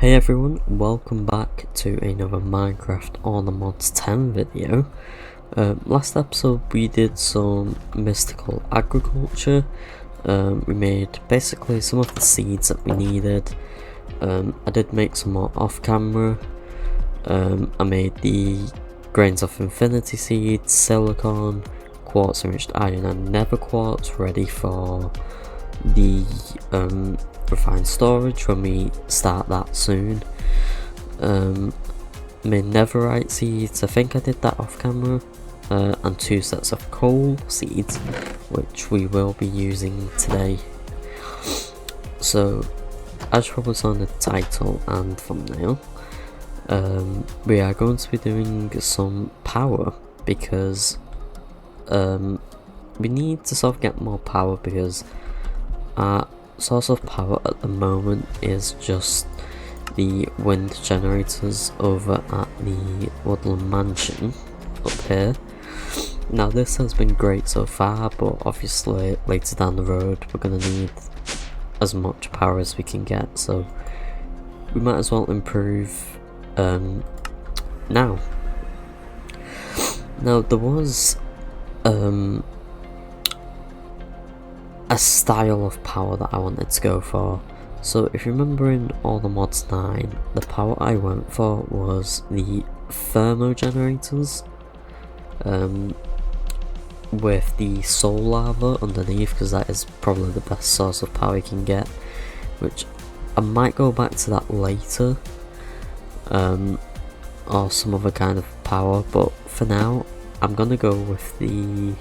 Hey everyone, welcome back to another Minecraft on the Mods 10 video. Last episode we did some mystical agriculture. We made basically some of the seeds that we needed. I did make some more off camera. I made the grains of infinity seeds, silicon, quartz enriched iron and nether quartz ready for the refined storage when we start that soon. Made netherite seeds, I think I did that off camera, and 2 sets of coal seeds which we will be using today. So as you probably saw in the title and thumbnail, we are going to be doing some power because we need to sort of get more power because our source of power at the moment is just the wind generators over at the Woodland Mansion up here. Now this has been great so far, but obviously later down the road we're going to need as much power as we can get, so we might as well improve now. Now there was a style of power that I wanted to go for. So if you remember in All the Mods 9, the power I went for was the thermo generators, with the soul lava underneath, because that is probably the best source of power you can get, which I might go back to that later, or some other kind of power, but for now I'm gonna go with the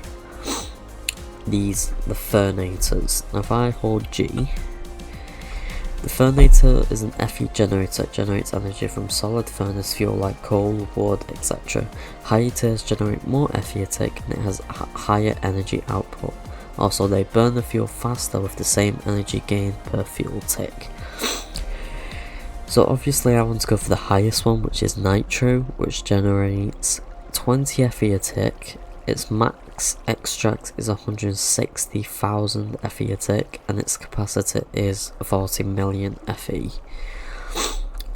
furnators. Now if I hold G, the furnator is an FE generator that generates energy from solid furnace fuel like coal, wood, etc. Higher tiers generate more FE tick and it has higher energy output. Also they burn the fuel faster with the same energy gain per fuel tick. So obviously I want to go for the highest one, which is nitro, which generates 20 FE a tick. Its max extract is 160,000 FE a tick and its capacity is 40 million FE.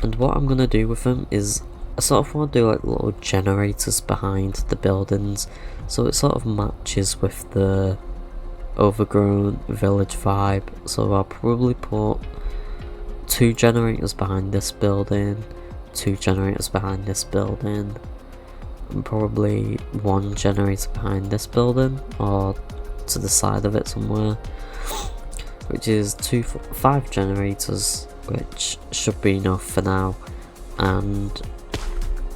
And what I'm going to do with them is I sort of want to do like little generators behind the buildings, so it sort of matches with the overgrown village vibe. So I'll probably put 2 generators behind this building, 2 generators behind this building, and probably 1 generator behind this building or to the side of it somewhere, which is 5 generators, which should be enough for now. And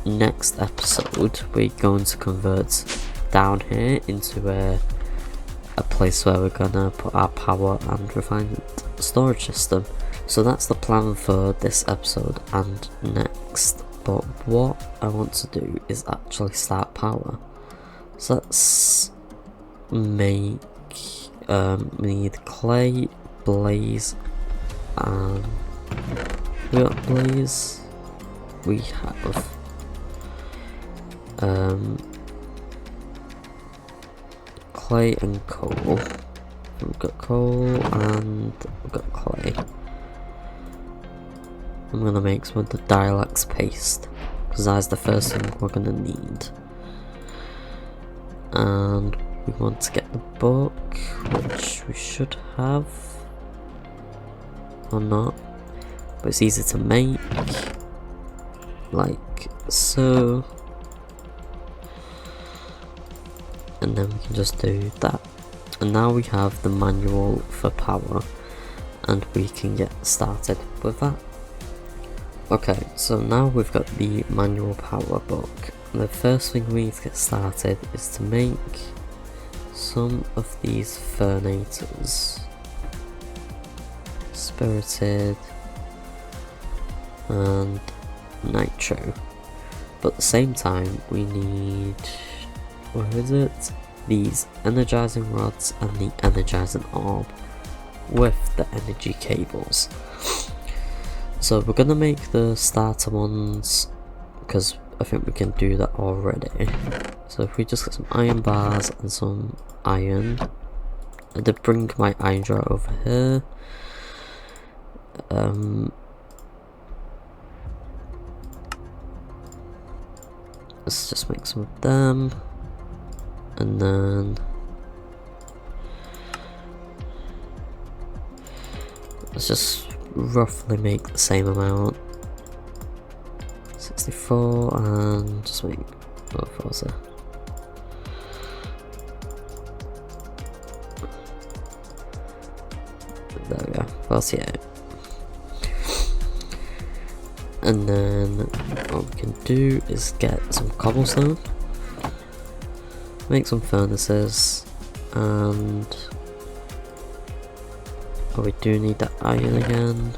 next episode we're going to convert down here into a place where we're gonna put our power and refined storage system. So that's the plan for this episode and next. But what I want to do is actually start power. So let's make, we need clay, blaze, and we got blaze, we have clay and coal. We've got coal and we've got clay. I'm gonna make some of the dialects paste because that's the first thing we're gonna need. And we want to get the book, which we should have or not, but it's easy to make, like so. And then we can just do that. And now we have the manual for power and we can get started with that. Okay, so now we've got the manual power book. The first thing we need to get started is to make some of these furnators. Spirited and nitro. But at the same time we need, where is it? These energizing rods and the energizing orb with the energy cables. So we're gonna make the starter ones because I think we can do that already. So if we just get some iron bars and some iron, I did bring my iron jar over here. let's just make some of them, and then let's just roughly make the same amount. 64, and just make what was it? There we go, 48. And then what we can do is get some cobblestone, make some furnaces, and oh, we do need that iron again.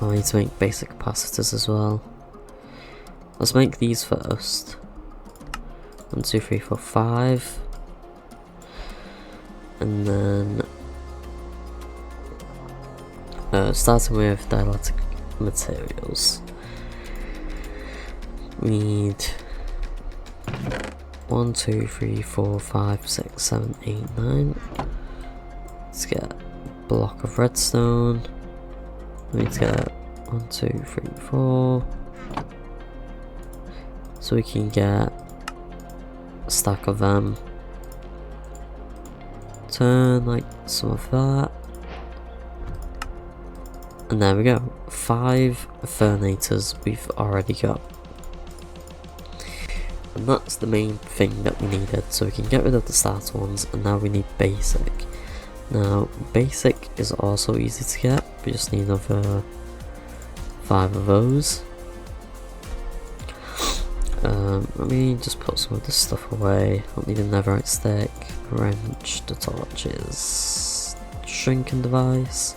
Oh, I need to make basic capacitors as well. Let's make these first. 1, 2, 3, 4, 5. And then starting with dielectric materials, we need 1, 2, 3, 4, 5, 6, 7, 8, 9. Let's get a block of redstone. We need to get 1, 2, 3, 4, so we can get a stack of them. Turn like some of that, and there we go, 5 furnators we've already got, and that's the main thing that we needed. So we can get rid of the starter ones, and now we need basic. Now basic is also easy to get, we just need another 5 of those. Let me just put some of this stuff away. Don't need a netherite stick, wrench, the torches, shrinking device,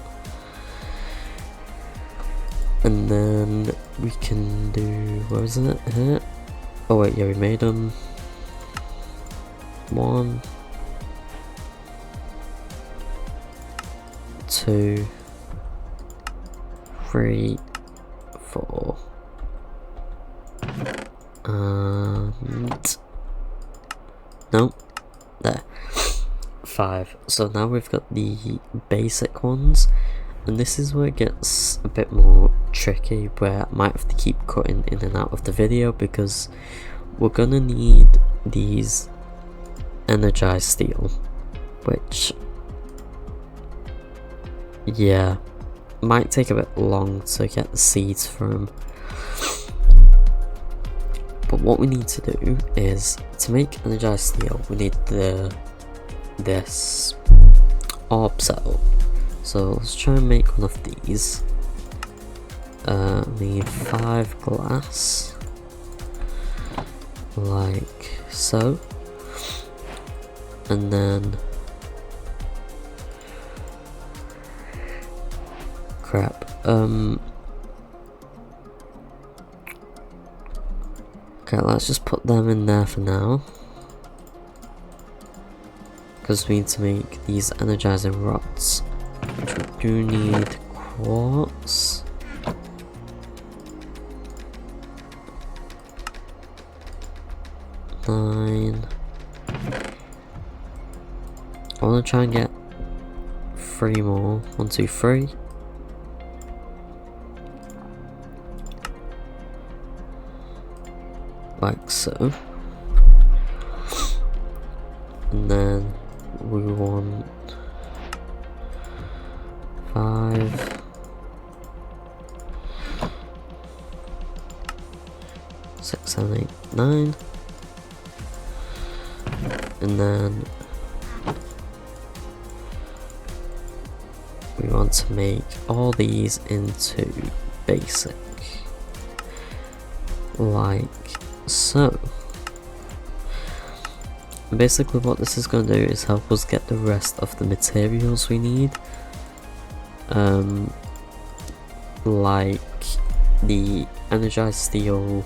and then we can do, where is it here? Oh wait, yeah, we made them. 1, 2, 3, 4, and no, there, 5. So now we've got the basic ones, and this is where it gets a bit more tricky, where I might have to keep cutting in and out of the video, because we're gonna need these energized steel, which, yeah, might take a bit long to get the seeds from. But what we need to do is, to make energized steel, we need this orb setup. So let's try and make one of these. We need 5 glass, like so, and then crap. Okay, let's just put them in there for now, because we need to make these energizing rods, which we do need quartz. Nine. I want to try and get 3 more. 1, 2, 3. Like so. And then we want 5, 6, 7, 8, 9. And then we want to make all these into basic, like so. Basically what this is going to do is help us get the rest of the materials we need, like the energized steel,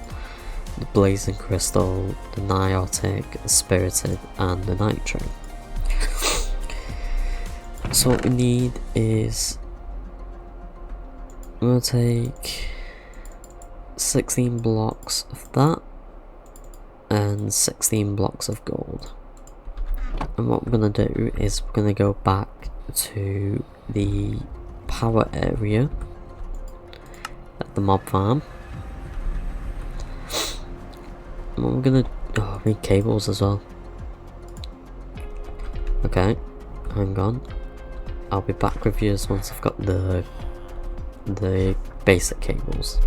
the blazing crystal, the niotic, the spirited, and the nitrate. So what we need is, I'm going to take 16 blocks of that and 16 blocks of gold. And what we're going to do is we're going to go back to the power area at the mob farm. What we're gonna... Oh, I need cables as well. Okay, hang on. I'll be back with you once I've got the basic cables.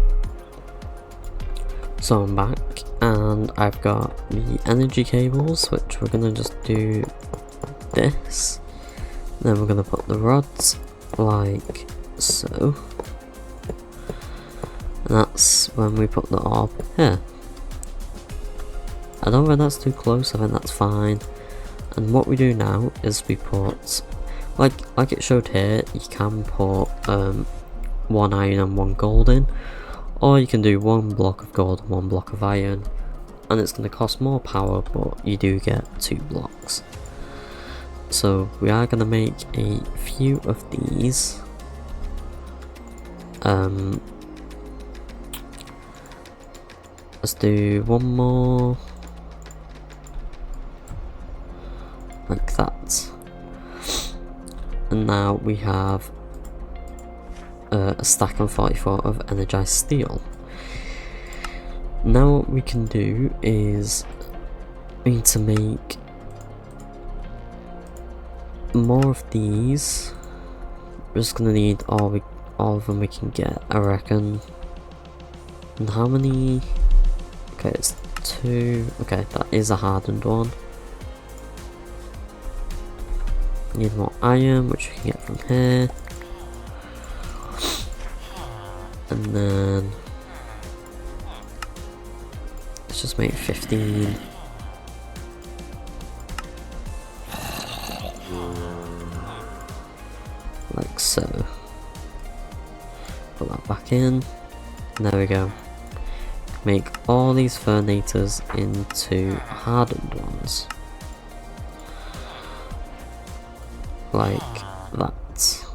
So I'm back, and I've got the energy cables, which we're gonna just do this. Then we're gonna put the rods like so. And that's when we put the orb here. I don't think that's too close, I think that's fine. And what we do now is we put, like it showed here, you can put 1 iron and 1 gold in, or you can do 1 block of gold and 1 block of iron, and it's going to cost more power, but you do get 2 blocks. So we are going to make a few of these. Let's do 1 more, like that. And now we have a stack and 44 of energized steel. Now what we can do is we need to make more of these. We're just gonna need all of them we can get, I reckon. And how many? Okay, it's 2. Okay, that is a hardened one. Need more iron, which we can get from here. And then let's just make 15. Like so. Put that back in. There we go. Make all these furnators into hardened ones. Like that.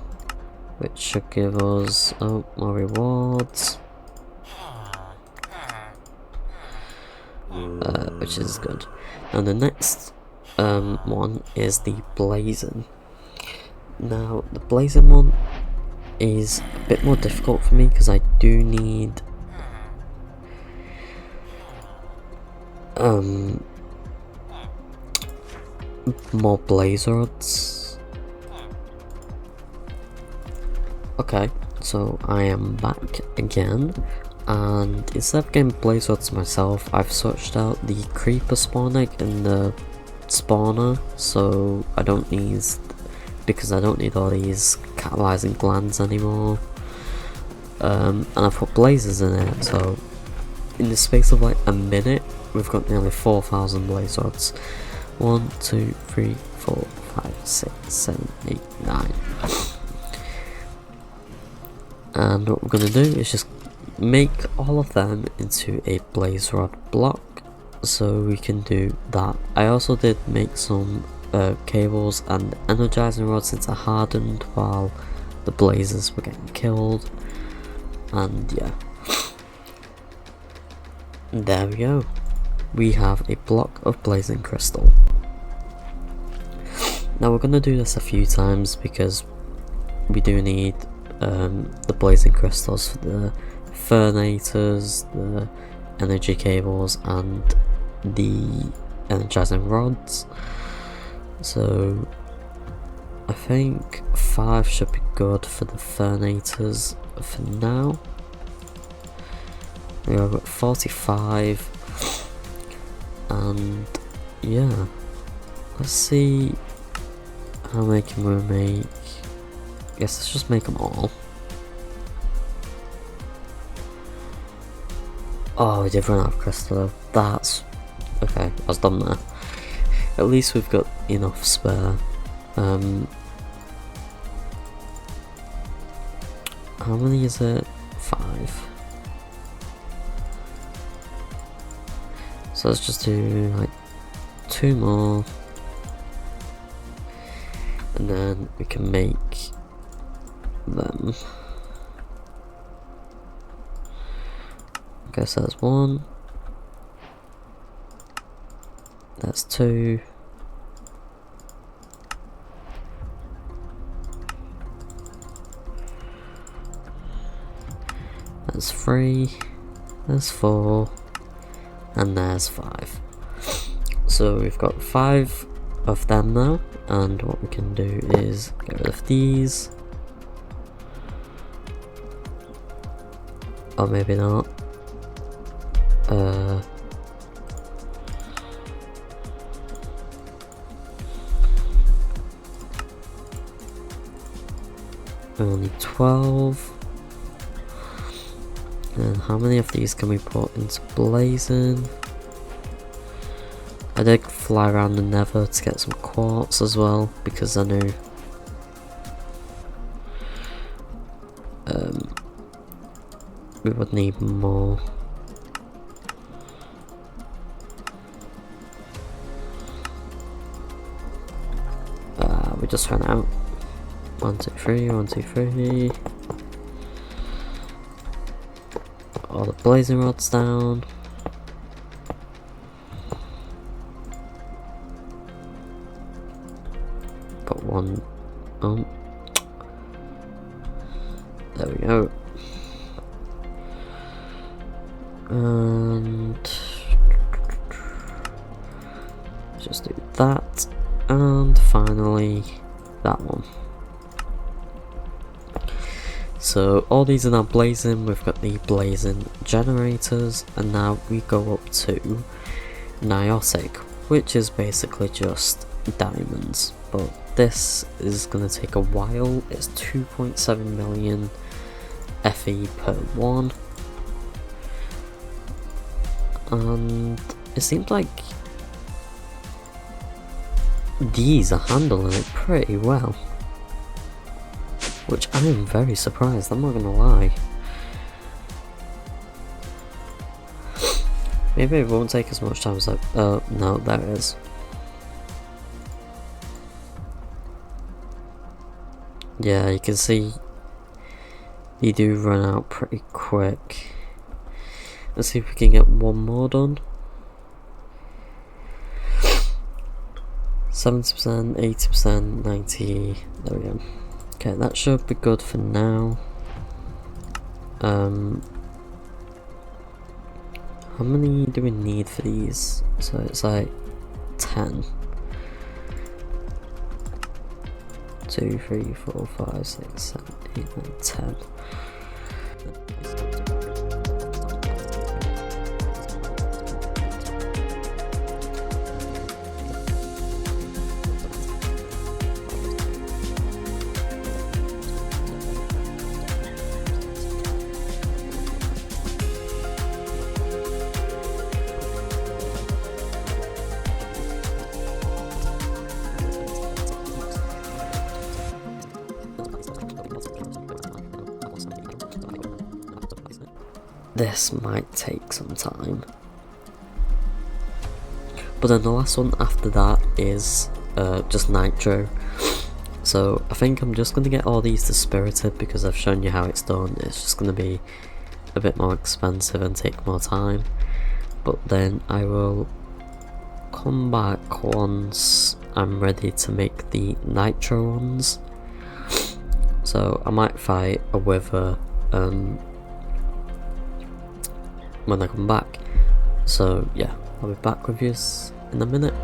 Which should give us more rewards. Which is good. And the next one is the blazing. Now the blazing one is a bit more difficult for me because I do need more blaze rods. Okay, so I am back again, and instead of getting blaze rods myself, I've switched out the creeper spawn egg in the spawner, so I don't need, because I don't need all these catalyzing glands anymore. And I've put blazes in it, so in the space of like a minute, we've got nearly 4,000 blaze rods. 1, 2, 3, 4, 5, 6, 7, 8, 9. And what we're going to do is just make all of them into a blaze rod block, so we can do that. I also did make some cables and energizing rods into hardened while the blazes were getting killed, and yeah, there we go. We have a block of blazing crystal. Now we're going to do this a few times because we do need the blazing crystals for the furnators, the energy cables, and the energizing rods. So I think 5 should be good for the furnators for now. We have got 45, and yeah, let's see how many can we make. Yes, let's just make them all. Oh, we did run out of crystal. That's okay. I was done there. At least we've got enough spare. How many is it? 5. So let's just do like 2 more, and then we can make them. Okay, so that's 1, that's 2, that's 3, that's 4, and there's 5. So we've got 5 of them now, and what we can do is get rid of these, or maybe not. Only 12. And how many of these can we put into blazing? I did fly around the nether to get some quartz as well, because I knew we would need more. We just ran out. 1, 2, 3, 1, 2, 3. All the blazing rods down. Put one on. There we go. And just do that. And finally that one. So all these are now blazing. We've got the blazing generators, and now we go up to Niotic, which is basically just diamonds, but this is going to take a while. It's 2.7 million FE per one, and it seems like these are handling it pretty well, which I am very surprised, I'm not gonna lie. Maybe it won't take as much time as like, oh no, there it is. Yeah, you can see you do run out pretty quick. Let's see if we can get one more done. 70%, 80%, 90%, there we go. Okay, that should be good for now. How many do we need for these? So it's like 10. 2, 3, 4, 5, 6, 7, 8, 9, 10. This might take some time. But then the last one after that is just nitro. So I think I'm just going to get all these to spirited because I've shown you how it's done. It's just going to be a bit more expensive and take more time. But then I will come back once I'm ready to make the nitro ones. So I might fight a wither when I come back. So yeah, I'll be back with you in a minute.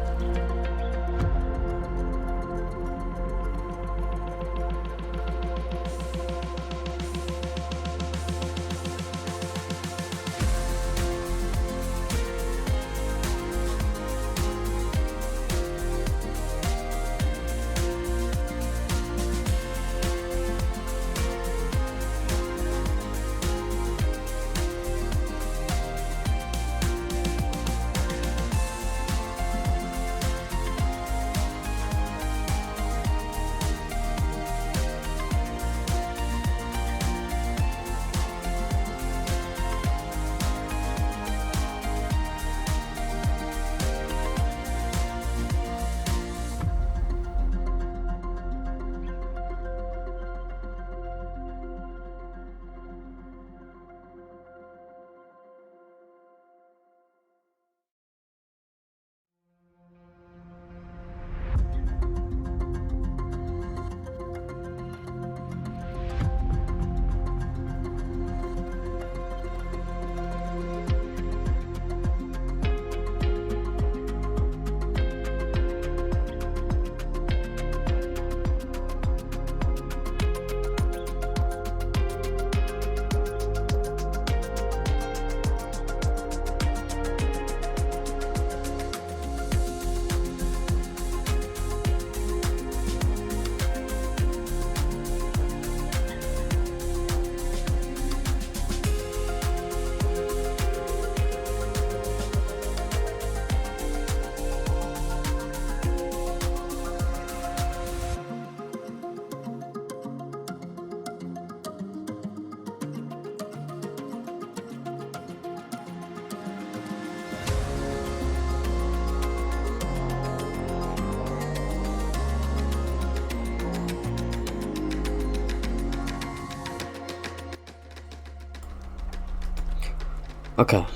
Okay,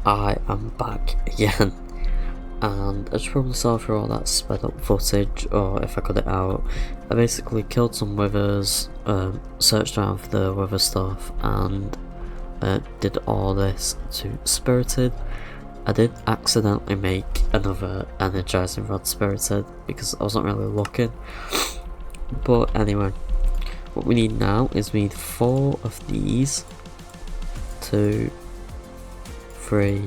I am back again, and I just probably saw through all that sped up footage, or if I cut it out. I basically killed some withers, searched around for the wither stuff, and did all this to Spirited. I did accidentally make another energizing rod Spirited because I wasn't really looking, but anyway, what we need now is we need 4 of these. 2, 3,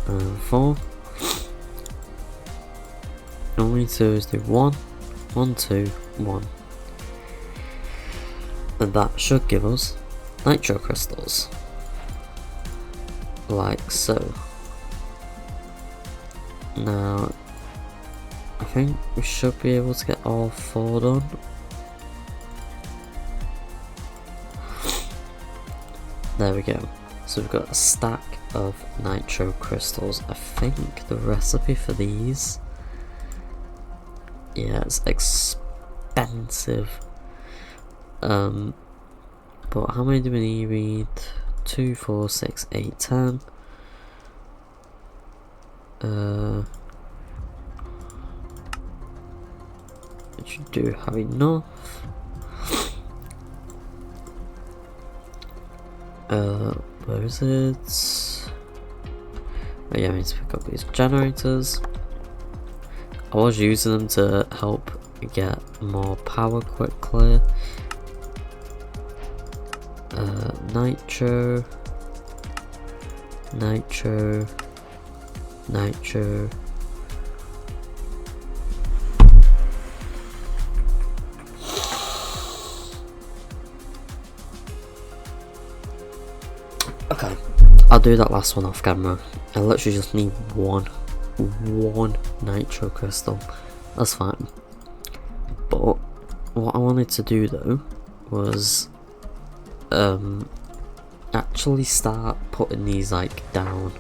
and 4. All we need to do is do 1, 1, 2, 1. And that should give us nitro crystals. Like so. Now, I think we should be able to get all 4 done. There we go. So we've got a stack of nitro crystals. I think the recipe for these, yeah, it's expensive. But how many do we need? We need 2, 4, 6, 8, 10. We should do have enough. Where is it? Oh yeah, I need to pick up these generators. I was using them to help get more power quickly. Nitro, nitro, nitro. Okay, I'll do that last one off camera. I literally just need one nitro crystal. That's fine. But what I wanted to do though was actually start putting these like down.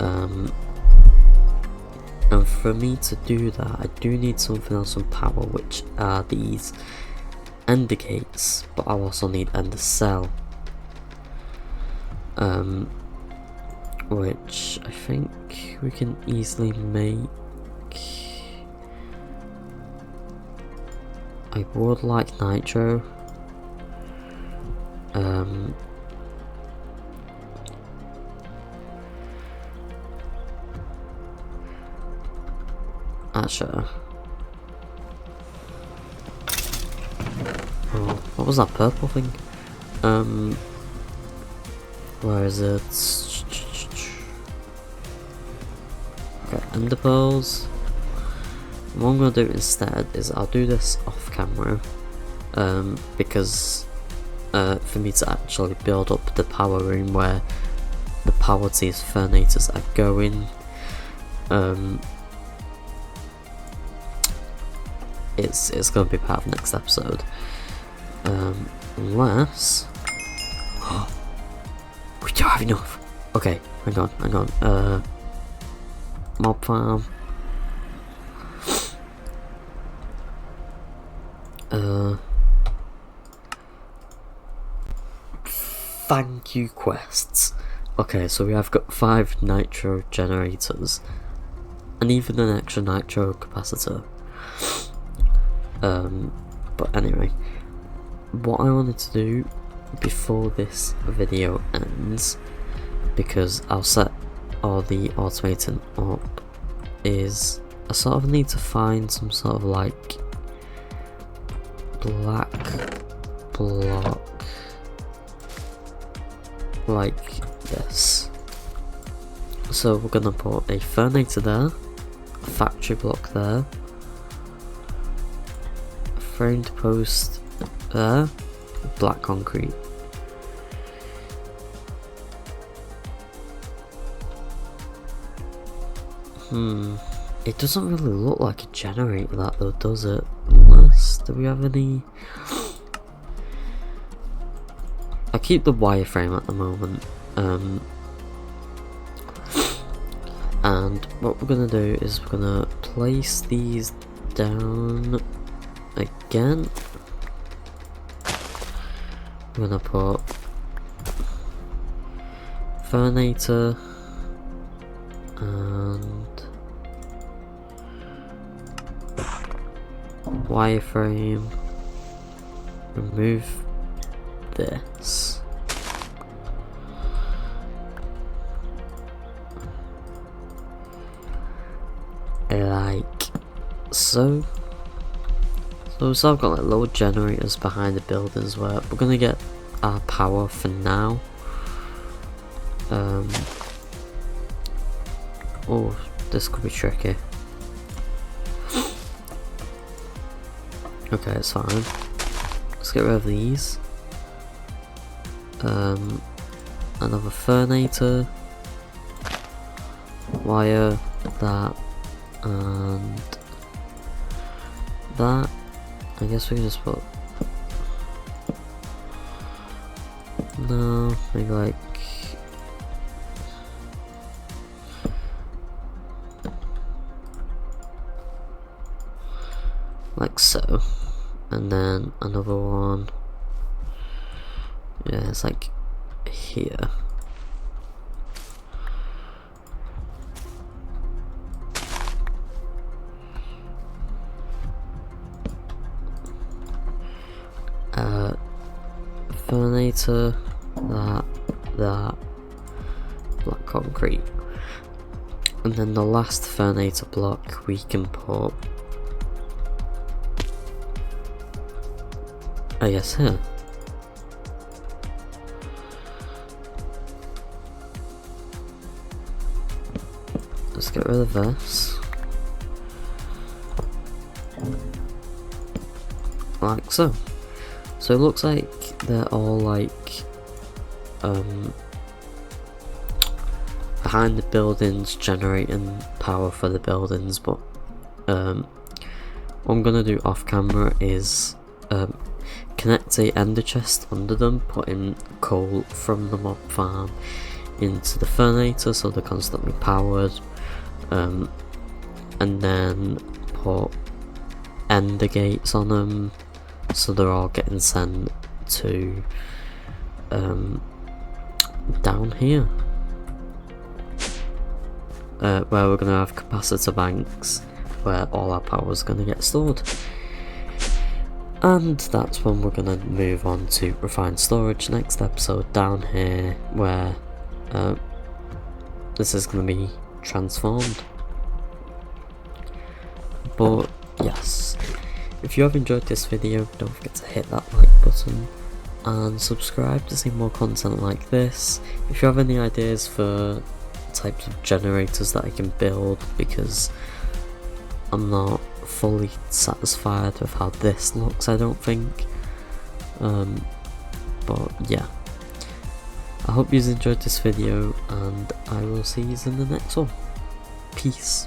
And for me to do that, I do need something else from Powah, which are these ender gates, but I also need ender cell. Which I think we can easily make. I would like nitro. Actually, oh, what was that purple thing? Where is it? Okay, ender pearls. What I'm gonna do instead is I'll do this off camera, because for me to actually build up the power room where the power to these furnators are going, it's gonna be part of next episode, unless we don't have enough. Okay, hang on. Mob farm. Thank you quests. Okay, so we have got 5 nitro generators and even an extra nitro capacitor. But anyway, what I wanted to do before this video ends, because I'll set all the automating up, is I sort of need to find some sort of like black block like this. So we're gonna put a furnator there, a factory block there, a framed post there, black concrete. It doesn't really look like a generator that though, does it? Unless, do we have any? I keep the wireframe at the moment. And what we're gonna do is we're gonna place these down again. We're gonna put Fernator and wireframe. Remove this. Like so. So I've got like little generators behind the buildings where we're gonna get our power for now. Oh, this could be tricky. Okay, it's fine. Let's get rid of these. Another Fernator. Wire that and that. I guess we can just put. No, maybe like so, and then another one. Yeah, it's like here. Fernator, that, black concrete, and then the last Fernator block we can put, I guess here. Let's get rid of this, like so. So it looks like they're all like behind the buildings, generating power for the buildings, but what I'm gonna do off camera is connect a ender chest under them, put in coal from the mob farm into the Fernator so they're constantly powered, and then put ender gates on them so they're all getting sent to down here, where we're going to have capacitor banks where all our power is going to get stored. And that's when we're going to move on to refined storage next episode down here, where this is going to be transformed. But yes, if you have enjoyed this video, don't forget to hit that like button and subscribe to see more content like this. If you have any ideas for types of generators that I can build, because I'm not fully satisfied with how this looks, I don't think. But yeah, I hope you enjoyed this video and I will see you in the next one. Peace.